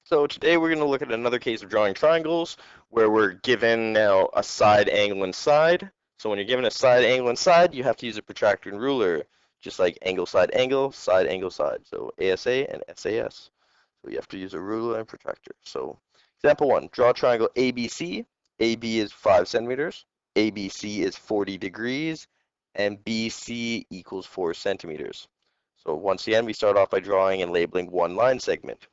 So today we're going to look at another case of drawing triangles where we're given now a side, angle, and side. So when you're given a side, angle, and side, you have to use a protractor and ruler, just like angle, side, angle, side. So ASA and SAS. So you have to use a ruler and protractor. So example 1, draw a triangle ABC. AB is 5 centimeters, ABC is 40 degrees, and BC equals 4 centimeters. So once again, we start off by drawing and labeling one line segment.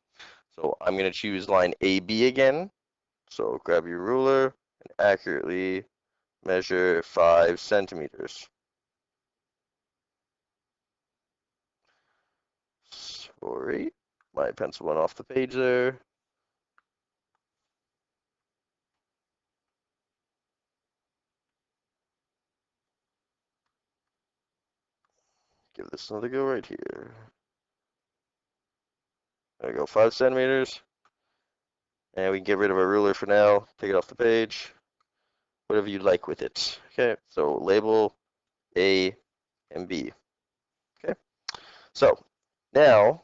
So I'm going to choose line AB again. So grab your ruler and accurately measure 5 centimeters. Sorry, my pencil went off the page there. Give this another go right here. There we go, 5 centimeters. And we can get rid of our ruler for now. Take it off the page. Whatever you like with it. Okay, so label A and B. Okay, so now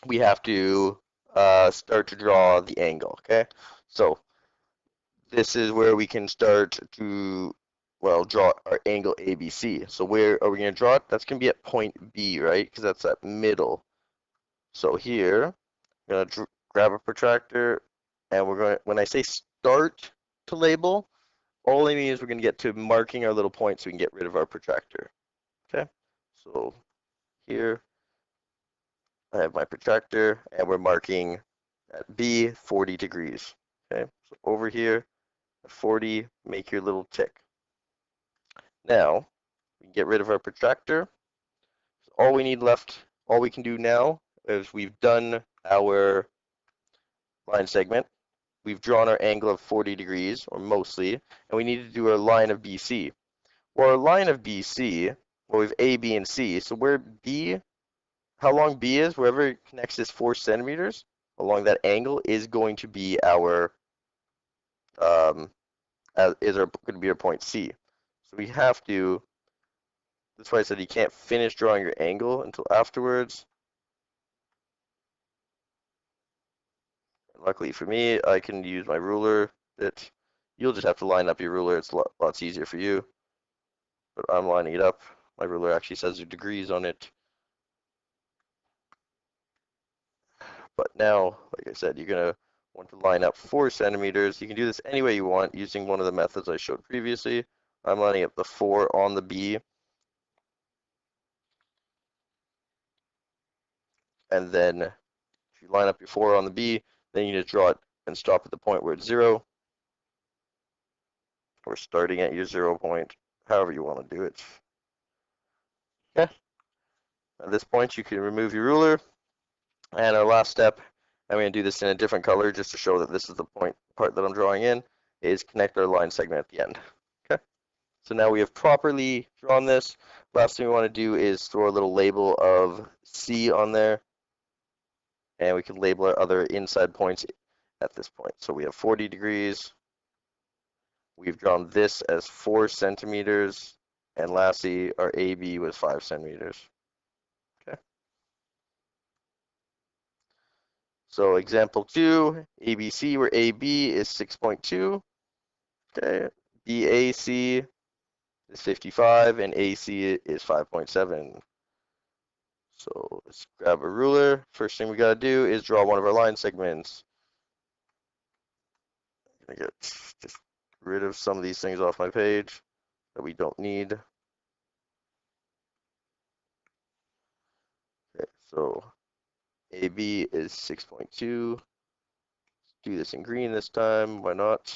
we have to start to draw the angle. Okay, so this is where we can start to, well, draw our angle ABC. So where are we going to draw it? That's going to be at point B, right? Because that's that middle. So here, I'm going to grab a protractor, and we're going to, when I say start to label, all I mean is we're going to get to marking our little points so we can get rid of our protractor. Okay, so here I have my protractor, and we're marking at B 40 degrees. Okay, so over here, 40, make your little tick. Now, we can get rid of our protractor. All we need left, all we can do now is we've done our line segment. We've drawn our angle of 40 degrees, or mostly, and we need to do our line of BC. Well, our line of BC, well, we have A, B, and C. So where B, how long B is, wherever it connects this 4 centimeters along that angle is going to be our, going to be our point C. So we have to, that's why I said you can't finish drawing your angle until afterwards. Luckily for me, I can use my ruler. You'll just have to line up your ruler. It's lots easier for you. But I'm lining it up. My ruler actually says the degrees on it. But now, like I said, you're going to want to line up 4 centimeters. You can do this any way you want using one of the methods I showed previously. I'm lining up the 4 on the B. And then if you line up your 4 on the B, then you just draw it and stop at the point where it's 0. Or starting at your 0 point, however you want to do it. Okay. At this point, you can remove your ruler. And our last step, I'm going to do this in a different color just to show that this is the part that I'm drawing in, is connect our line segment at the end. Okay. So now we have properly drawn this. Last thing we want to do is throw a little label of C on there. And we can label our other inside points at this point. So we have 40 degrees. We've drawn this as 4 centimeters. And lastly, our AB was 5 centimeters. Okay. So example 2, ABC, where AB is 6.2. Okay. BAC is 55, and AC is 5.7. So let's grab a ruler. First thing we got to do is draw one of our line segments. I'm going to get just rid of some of these things off my page that we don't need. Okay, so AB is 6.2. Let's do this in green this time. Why not?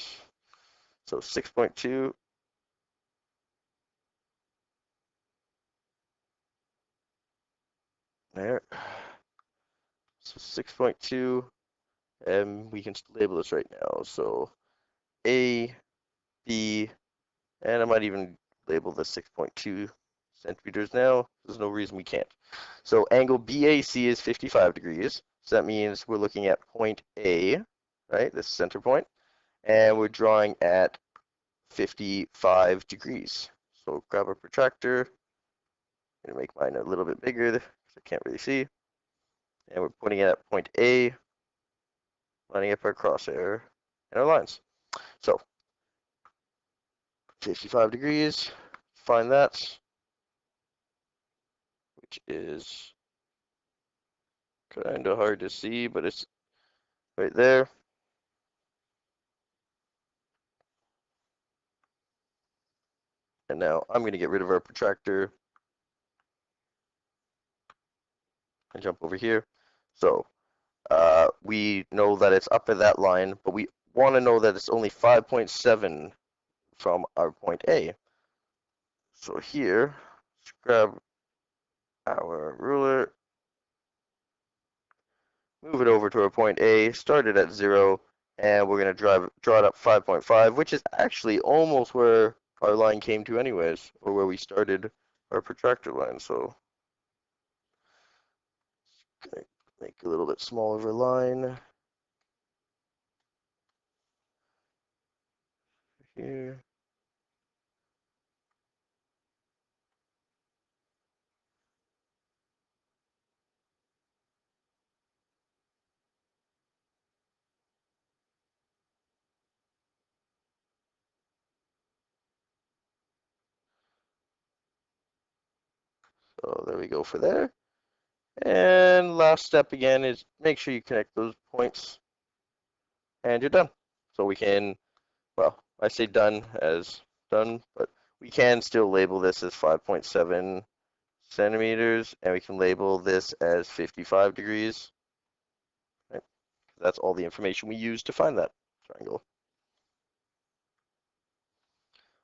So 6.2. There. So 6.2. And we can label this right now. So A, B, and I might even label the 6.2 centimeters now. There's no reason we can't. So angle BAC is 55 degrees. So that means we're looking at point A, right? This center point. And we're drawing at 55 degrees. So grab a protractor. I'm going to make mine a little bit bigger because I can't really see. And we're pointing it at point A. lining up our crosshair and our lines. So 55 degrees, find that, which is kind of hard to see, but it's right there. And now I'm going to get rid of our protractor and jump over here. So we know that it's up at that line, but we want to know that it's only 5.7 from our point A. So here, let's grab our ruler, move it over to our point A, start it at 0, and we're going to draw it up 5.5, which is actually almost where our line came to anyways, or where we started our protractor line. So make a little bit smaller of a line here. So there we go for there. And last step again is make sure you connect those points and you're done. So we can, well, I say done as done, but we can still label this as 5.7 centimeters and we can label this as 55 degrees. Right? That's all the information we use to find that triangle.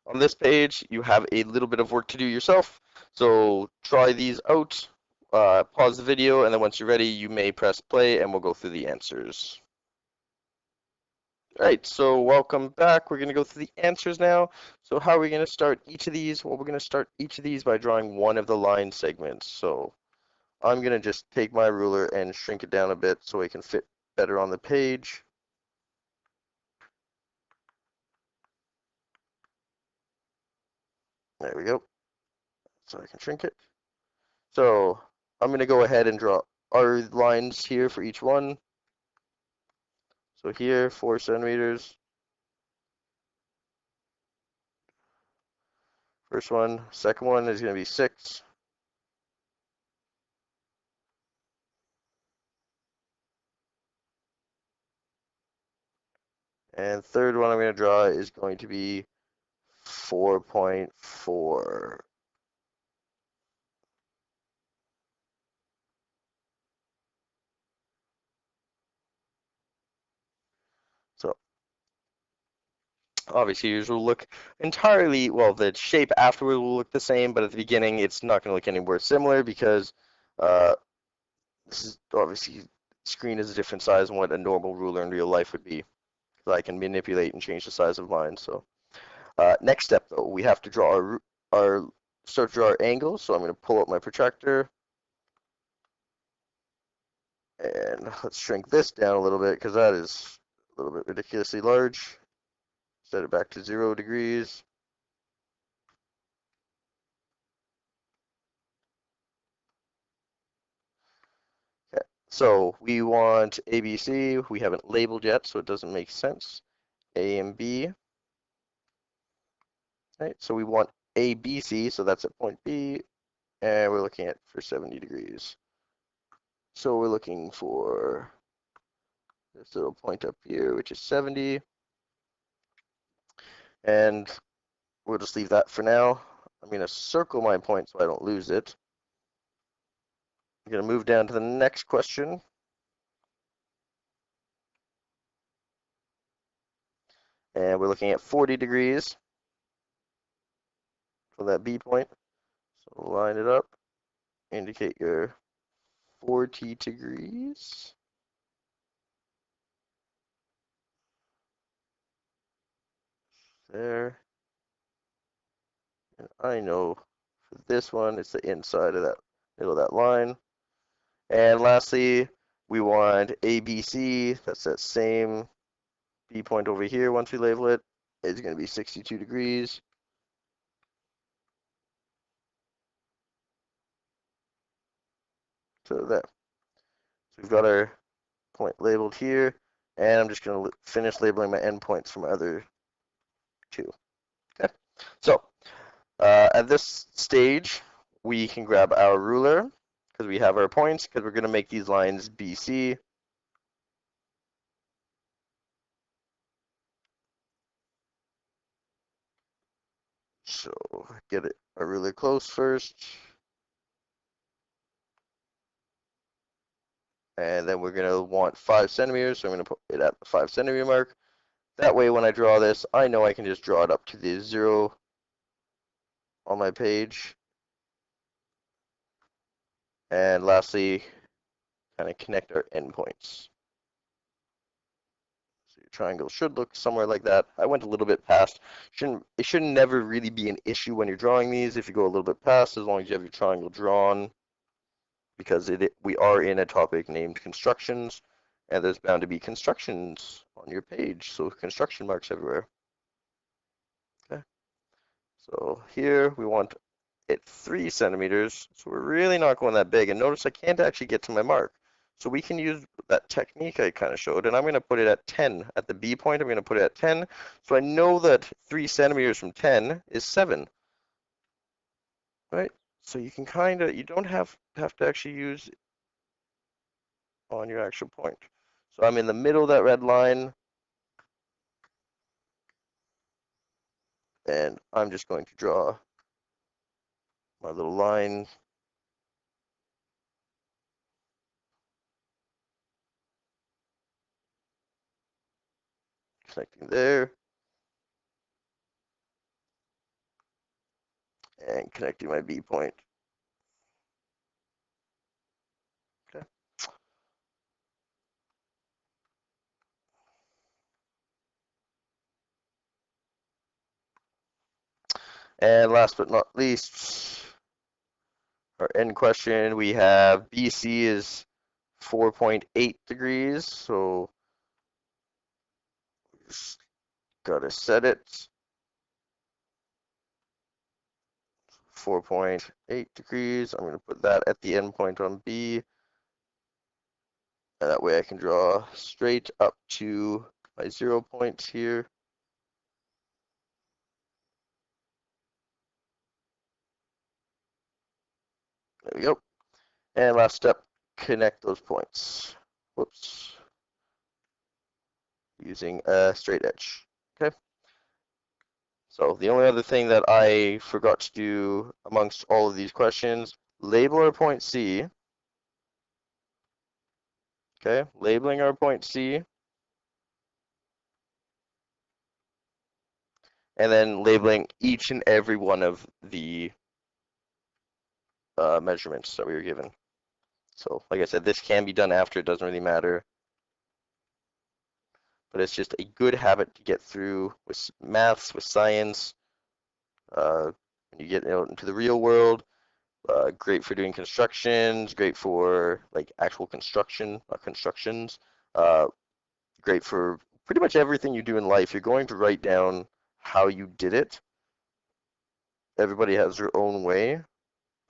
On this page, you have a little bit of work to do yourself. So try these out, pause the video, and then once you're ready, you may press play and we'll go through the answers. All right, so welcome back. We're going to go through the answers now. So how are we going to start each of these? Well, we're going to start each of these by drawing one of the line segments. So I'm going to just take my ruler and shrink it down a bit so it can fit better on the page. There we go. So I can shrink it. So I'm going to go ahead and draw our lines here for each one. So here, 4 centimeters. First one. Second one is going to be 6. And third one I'm going to draw is going to be 4.4. So obviously yours will look entirely, well, the shape afterward will look the same, but at the beginning it's not going to look anywhere similar because uh, this is obviously screen is a different size than what a normal ruler in real life would be. So I can manipulate and change the size of mine. So next step though, we have to draw our start to draw our angles. So I'm going to pull up my protractor and let's shrink this down a little bit because that is a little bit ridiculously large. Set it back to 0 degrees. Okay. So we want ABC. We haven't labeled yet, so it doesn't make sense. A and B. Right. So we want ABC, so that's at point B, and we're looking at for 70 degrees. So we're looking for this little point up here, which is 70, and we'll just leave that for now. I'm going to circle my point so I don't lose it. I'm going to move down to the next question. And we're looking at 40 degrees for that B point. So line it up, indicate your 40 degrees. There. And I know for this one, it's the inside of that middle of that line. And lastly, we want ABC. That's that same B point over here. Once we label it, it's going to be 62 degrees. So there. So we've got our point labeled here. And I'm just going to finish labeling my endpoints for my other two. Okay, so at this stage, we can grab our ruler because we have our points because we're going to make these lines BC. So get it a ruler close first. And then we're going to want 5 centimeters, so I'm going to put it at the 5 centimeter mark. That way, when I draw this, I know I can just draw it up to the 0 on my page. And lastly, kind of connect our endpoints. So your triangle should look somewhere like that. I went a little bit past. It should never really be an issue when you're drawing these if you go a little bit past, as long as you have your triangle drawn, because we are in a topic named constructions, and there's bound to be constructions on your page, so construction marks everywhere. Okay. So here we want it 3 centimeters, so we're really not going that big. And notice I can't actually get to my mark. So we can use that technique I kind of showed, and I'm going to put it at 10. At the B point, I'm going to put it at 10. So I know that 3 centimeters from 10 is 7, right? So you can kind of, you don't have to actually use on your actual point. So I'm in the middle of that red line, and I'm just going to draw my little line. Connecting there. And connecting my B point. Okay. And last but not least, our end question, we have BC is 4.8 degrees, so just gotta set it 4.8 degrees. I'm gonna put that at the end point on B, and that way I can draw straight up to my 0 points here. There we go. And last step, connect those points. Whoops. Using a straight edge. Okay. So the only other thing that I forgot to do amongst all of these questions, label our point C. Okay, labeling our point C. And then labeling each and every one of the measurements that we were given. So like I said, this can be done after, it doesn't really matter. But it's just a good habit to get through with maths, with science. When you get out into the real world, great for doing constructions, great for like actual construction, not constructions. Great for pretty much everything you do in life. You're going to write down how you did it. Everybody has their own way,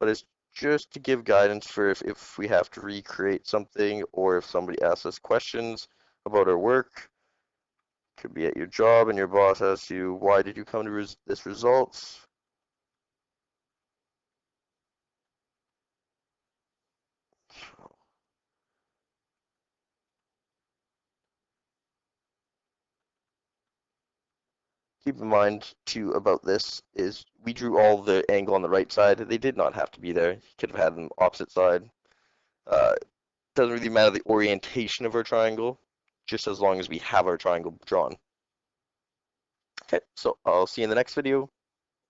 but it's just to give guidance for if we have to recreate something or if somebody asks us questions about our work. Could be at your job and your boss asks you, why did you come to this result? Keep in mind too about this is we drew all the angle on the right side. They did not have to be there. You could have had them opposite side. Doesn't really matter the orientation of our triangle, just as long as we have our triangle drawn. Okay, so I'll see you in the next video.